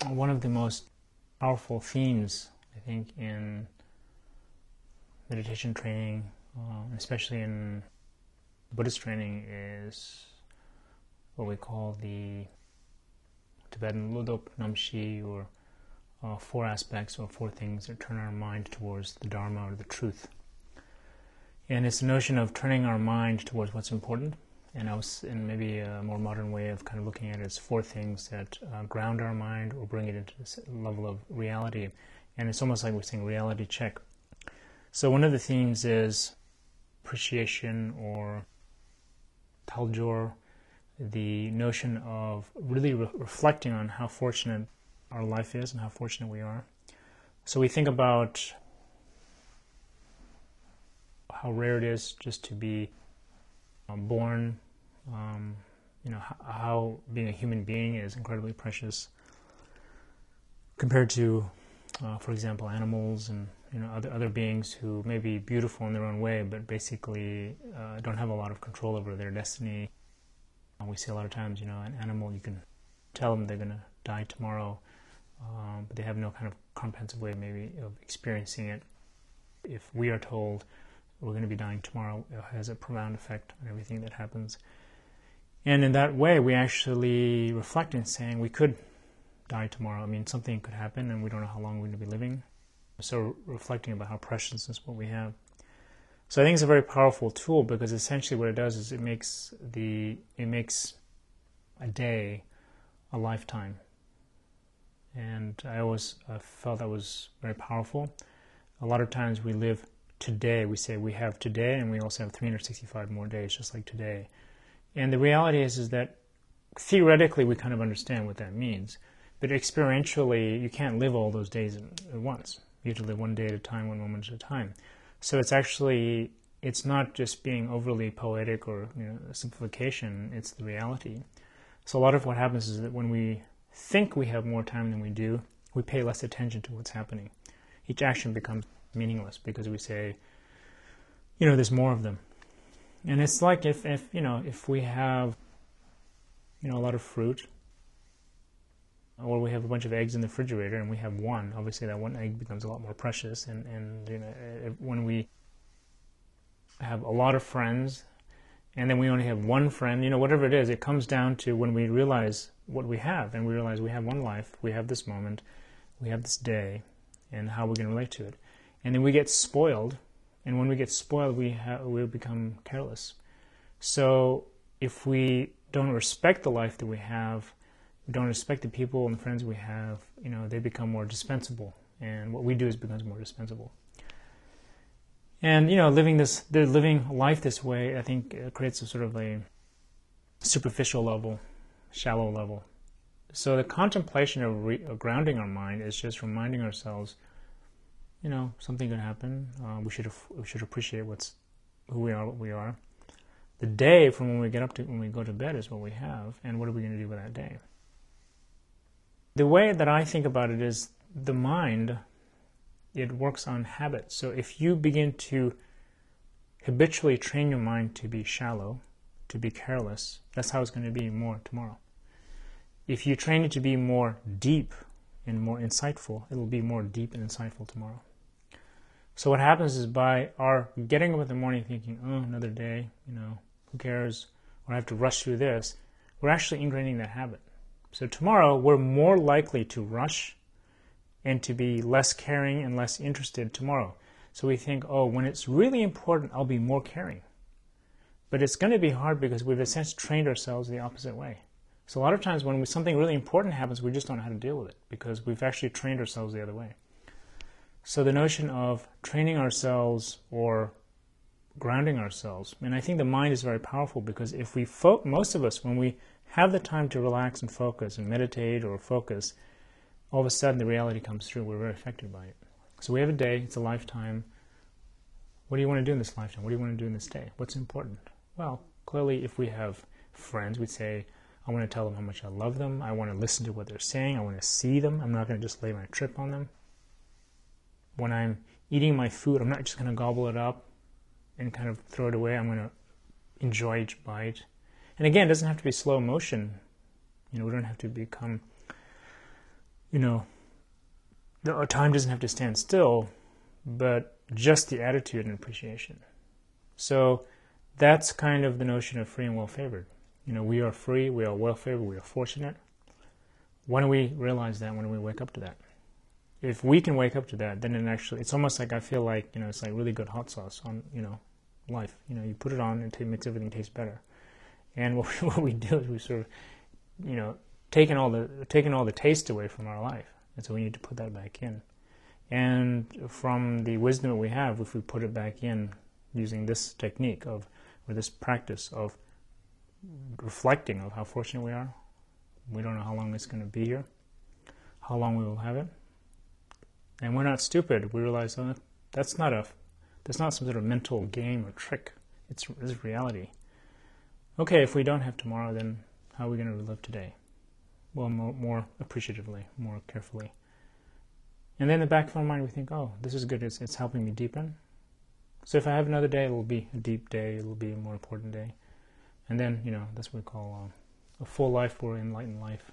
one of the most powerful themes, I think, in meditation training, especially in Buddhist training, is what we call the Tibetan Lodop Namshi, or four aspects or four things that turn our mind towards the Dharma or the truth. And it's the notion of turning our mind towards what's important. And I was in maybe a more modern way of kind of looking at it as four things that ground our mind or bring it into this level of reality. And it's almost like we're saying reality check. So one of the themes is appreciation or taljor, the notion of really reflecting on how fortunate our life is and how fortunate we are. So we think about how rare it is just to be born, how being a human being is incredibly precious compared to, for example, animals and other beings who may be beautiful in their own way, but basically don't have a lot of control over their destiny. We see a lot of times, an animal, you can tell them they're going to die tomorrow, but they have no kind of comprehensive way maybe of experiencing it. If we are told we're going to be dying tomorrow, it has a profound effect on everything that happens. And in that way, we actually reflect in saying we could die tomorrow. I mean, something could happen and we don't know how long we're going to be living. So reflecting about how precious is what we have. So I think it's a very powerful tool, because essentially what it does is it makes a day a lifetime. And I always felt that was very powerful. A lot of times we live today, we say we have today, and we also have 365 more days just like today. And the reality is that theoretically we kind of understand what that means, but experientially you can't live all those days at once. You have to live one day at a time, one moment at a time. So it's not just being overly poetic or a simplification, it's the reality. So a lot of what happens is that when we think we have more time than we do, we pay less attention to what's happening. Each action becomes meaningless because we say, there's more of them. And it's like if we have a lot of fruit, or we have a bunch of eggs in the refrigerator and we have one, obviously that one egg becomes a lot more precious. And when we have a lot of friends and then we only have one friend, whatever it is, it comes down to when we realize what we have, and we realize we have one life, we have this moment, we have this day, and how we're going to relate to it. And then we get spoiled, and when we get spoiled, we become careless. So if we don't respect the life that we have, we don't respect the people and the friends we have, they become more dispensable, and what we do becomes more dispensable. And living life this way, I think, creates a sort of a superficial level, shallow level. So the contemplation of grounding our mind is just reminding ourselves, something could happen. We should appreciate who we are, what we are. The day from when we get up to when we go to bed is what we have, and what are we going to do with that day? The way that I think about it is the mind, it works on habit. So if you begin to habitually train your mind to be shallow, to be careless, that's how it's going to be more tomorrow. If you train it to be more deep and more insightful, it will be more deep and insightful tomorrow. So what happens is, by our getting up in the morning thinking, another day, who cares, or I have to rush through this, we're actually ingraining that habit. So tomorrow we're more likely to rush and to be less caring and less interested tomorrow. So we think, when it's really important, I'll be more caring. But it's going to be hard because we've essentially trained ourselves the opposite way. So a lot of times when something really important happens, we just don't know how to deal with it because we've actually trained ourselves the other way. So the notion of training ourselves or grounding ourselves, and I think the mind is very powerful, because if we most of us, when we have the time to relax and focus and meditate or focus, all of a sudden the reality comes through. We're very affected by it. So we have a day, it's a lifetime. What do you want to do in this lifetime? What do you want to do in this day? What's important? Well, clearly if we have friends, we'd say, I want to tell them how much I love them. I want to listen to what they're saying. I want to see them. I'm not going to just lay my trip on them. When I'm eating my food, I'm not just going to gobble it up and kind of throw it away. I'm going to enjoy each bite. And again, it doesn't have to be slow motion. We don't have to become, you know, time doesn't have to stand still, but just the attitude and appreciation. So that's kind of the notion of free and well-favored. You know, we are free, we are well-favored, we are fortunate. When do we realize that? When do we wake up to that? If we can wake up to that, then it's almost like I feel like, you know, it's like really good hot sauce on, you know, life. You know, you put it on and it makes everything taste better. And what we do is we sort of, you know, taking all the taste away from our life. And so we need to put that back in. And from the wisdom that we have, if we put it back in using this technique or this practice of reflecting of how fortunate we are, we don't know how long it's going to be here, how long we will have it. And we're not stupid. We realize, oh, that's not some sort of mental game or trick. It's reality. Okay, if we don't have tomorrow, then how are we going to live today? Well, more appreciatively, more carefully. And then in the back of our mind, we think, oh, this is good. It's helping me deepen. So if I have another day, it will be a deep day. It will be a more important day. And then, you know, that's what we call a full life or enlightened life.